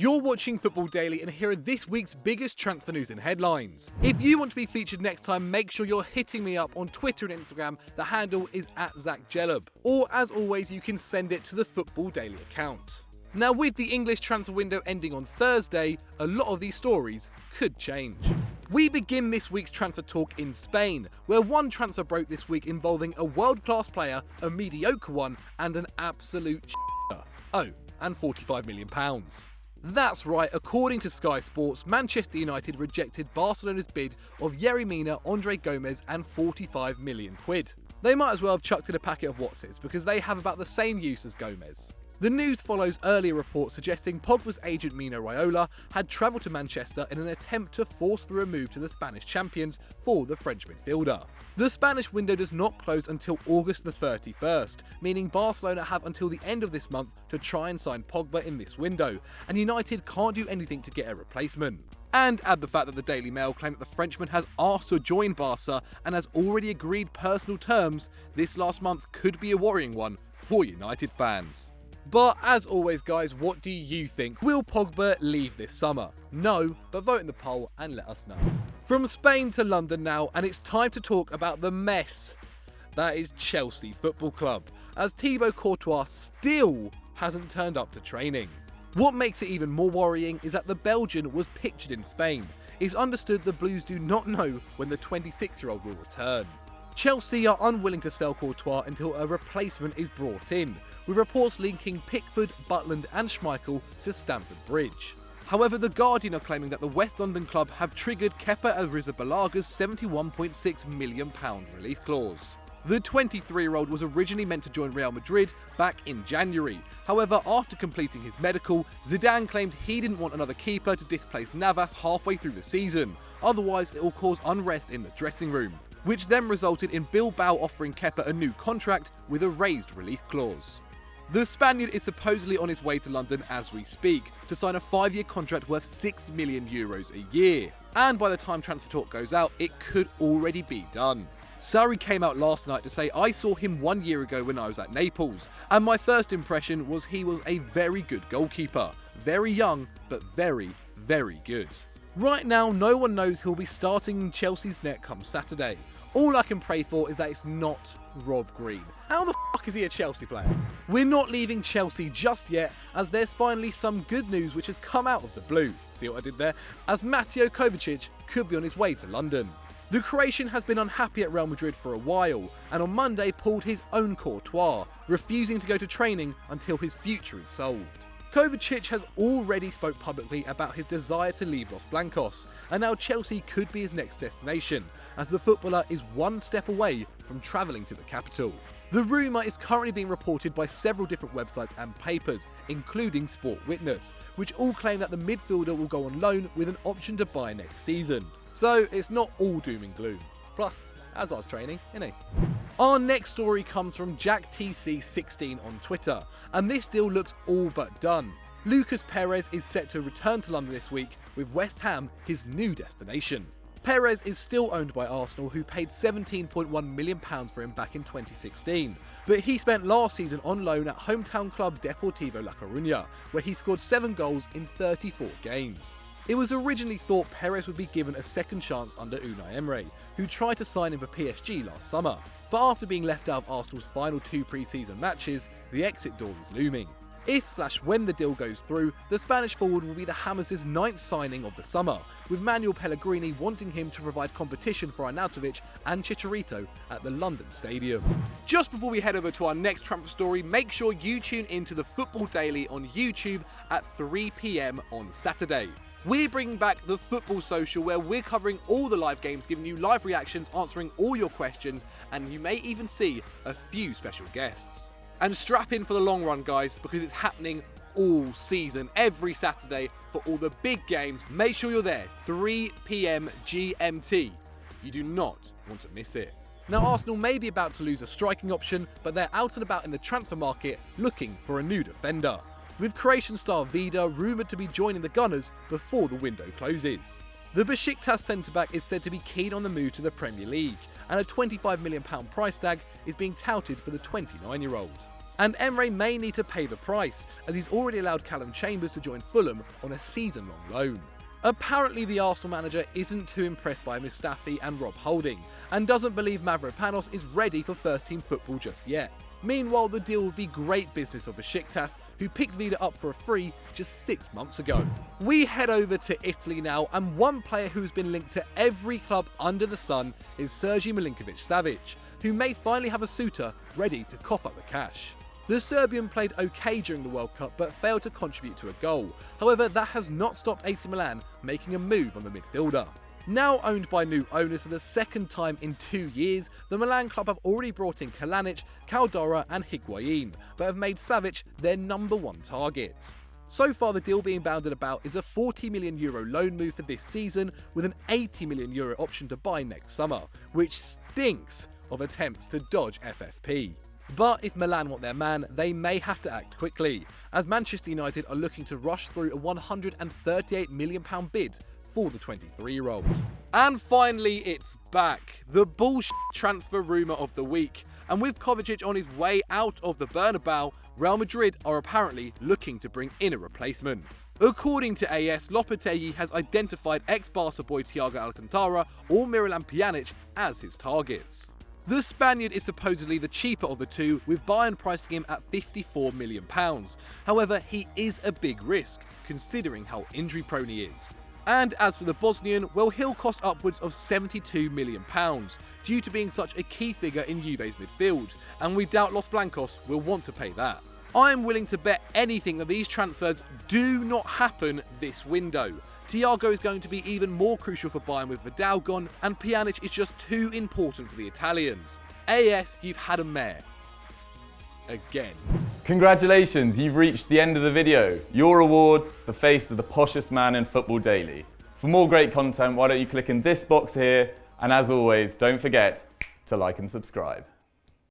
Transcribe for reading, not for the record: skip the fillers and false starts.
You're watching Football Daily, and here are this week's biggest transfer news and headlines. If you want to be featured next time, make sure you're hitting me up on Twitter and Instagram. The handle is @ZachJellub. Or, as always, you can send it to the Football Daily account. Now, with the English transfer window ending on Thursday, a lot of these stories could change. We begin this week's transfer talk in Spain, where one transfer broke this week involving a world-class player, a mediocre one, and an absolute shitter. Oh, and £45 million. That's right, according to Sky Sports, Manchester United rejected Barcelona's bid of Yerry Mina, Andre Gomez and £45 million. They might as well have chucked in a packet of Watsits because they have about the same use as Gomez. The news follows earlier reports suggesting Pogba's agent Mino Raiola had travelled to Manchester in an attempt to force through a move to the Spanish champions for the French midfielder. The Spanish window does not close until August the 31st, meaning Barcelona have until the end of this month to try and sign Pogba in this window, and United can't do anything to get a replacement. And add the fact that the Daily Mail claimed that the Frenchman has asked to join Barca and has already agreed personal terms. This last month could be a worrying one for United fans. But as always guys, what do you think? Will Pogba leave this summer? No, but vote in the poll and let us know. From Spain to London now, and it's time to talk about the mess that is Chelsea Football Club, as Thibaut Courtois still hasn't turned up to training. What makes it even more worrying is that the Belgian was pictured in Spain. It's understood the Blues do not know when the 26-year-old will return. Chelsea are unwilling to sell Courtois until a replacement is brought in, with reports linking Pickford, Butland and Schmeichel to Stamford Bridge. However, The Guardian are claiming that the West London club have triggered Kepa Arrizabalaga's £71.6 million release clause. The 23-year-old was originally meant to join Real Madrid back in January. However, after completing his medical, Zidane claimed he didn't want another keeper to displace Navas halfway through the season, otherwise it will cause unrest in the dressing room, which then resulted in Bilbao offering Kepa a new contract with a raised release clause. The Spaniard is supposedly on his way to London as we speak, to sign a 5-year contract worth €6 million a year. And by the time Transfer Talk goes out, it could already be done. Sarri came out last night to say, "I saw him 1 year ago when I was at Naples, and my first impression was he was a very good goalkeeper. Very young, but very, very good." Right now, no one knows who'll be starting in Chelsea's net come Saturday. All I can pray for is that it's not Rob Green. How the fuck is he a Chelsea player? We're not leaving Chelsea just yet, as there's finally some good news which has come out of the blue. See what I did there? As MATEO Kovacic could be on his way to London. The Croatian has been unhappy at Real Madrid for a while, and on Monday pulled his own Courtois, refusing to go to training until his future is solved. Kovacic has already spoke publicly about his desire to leave Los Blancos, and now Chelsea could be his next destination, as the footballer is one step away from travelling to the capital. The rumour is currently being reported by several different websites and papers, including Sport Witness, which all claim that the midfielder will go on loan with an option to buy next season. So it's not all doom and gloom. Plus, Hazard's training, innit? Our next story comes from JackTC16 on Twitter, and this deal looks all but done. Lucas Perez is set to return to London this week, with West Ham his new destination. Perez is still owned by Arsenal, who paid £17.1 million for him back in 2016, but he spent last season on loan at hometown club Deportivo La Coruña, where he scored 7 goals in 34 games. It was originally thought Perez would be given a second chance under Unai Emery, who tried to sign him for PSG last summer, but after being left out of Arsenal's final 2 pre-season matches, the exit door is looming. If/when the deal goes through, the Spanish forward will be the Hammers' 9th signing of the summer, with Manuel Pellegrini wanting him to provide competition for Arnautovic and Chicharito at the London Stadium. Just before we head over to our next transfer story, make sure you tune into the Football Daily on YouTube at 3 PM on Saturday. We're bringing back the Football Social, where we're covering all the live games, giving you live reactions, answering all your questions, and you may even see a few special guests. And strap in for the long run, guys, because it's happening all season, every Saturday for all the big games. Make sure you're there, 3 PM GMT. You do not want to miss it. Now, Arsenal may be about to lose a striking option, but they're out and about in the transfer market looking for a new defender, with Croatian star Vida rumoured to be joining the Gunners before the window closes. The Besiktas centre-back is said to be keen on the move to the Premier League, and a £25 million price tag is being touted for the 29-year-old. And Emre may need to pay the price, as he's already allowed Callum Chambers to join Fulham on a season-long loan. Apparently the Arsenal manager isn't too impressed by Mustafi and Rob Holding, and doesn't believe Mavropanos is ready for first-team football just yet. Meanwhile, the deal would be great business for Besiktas, who picked Vida up for a free just 6 months ago. We head over to Italy now, and one player who's been linked to every club under the sun is MILINKOVIC-SAVIC, who may finally have a suitor ready to cough up the cash. The Serbian played okay during the World Cup but failed to contribute to a goal. However, that has not stopped AC Milan making a move on the midfielder. Now owned by new owners for the second time in 2 years, the Milan club have already brought in Kalanic, Caldara and Higuain, but have made Savic their #1 target. So far the deal being bounded about is a €40 million loan move for this season with an €80 million option to buy next summer, which stinks of attempts to dodge FFP. But if Milan want their man, they may have to act quickly, as Manchester United are looking to rush through a £138 million bid for the 23-year-old. And finally, it's back. The bullshit transfer rumour of the week. And with Kovacic on his way out of the Bernabeu, Real Madrid are apparently looking to bring in a replacement. According to AS, Lopetegui has identified ex-Barca boy Thiago Alcantara or Miralem Pjanic as his targets. The Spaniard is supposedly the cheaper of the two, with Bayern pricing him at £54 million. However, he is a big risk, considering how injury-prone he is. And as for the Bosnian, well, he'll cost upwards of £72 million, due to being such a key figure in Juve's midfield, and we doubt Los Blancos will want to pay that. I'm willing to bet anything that these transfers do not happen this window. Thiago is going to be even more crucial for Bayern with Vidal gone, and Pjanic is just too important for the Italians. AS, you've had a mare. Again. Congratulations, you've reached the end of the video. Your reward, the face of the poshest man in football daily. For more great content, why don't you click in this box here, and as always, don't forget to like and subscribe.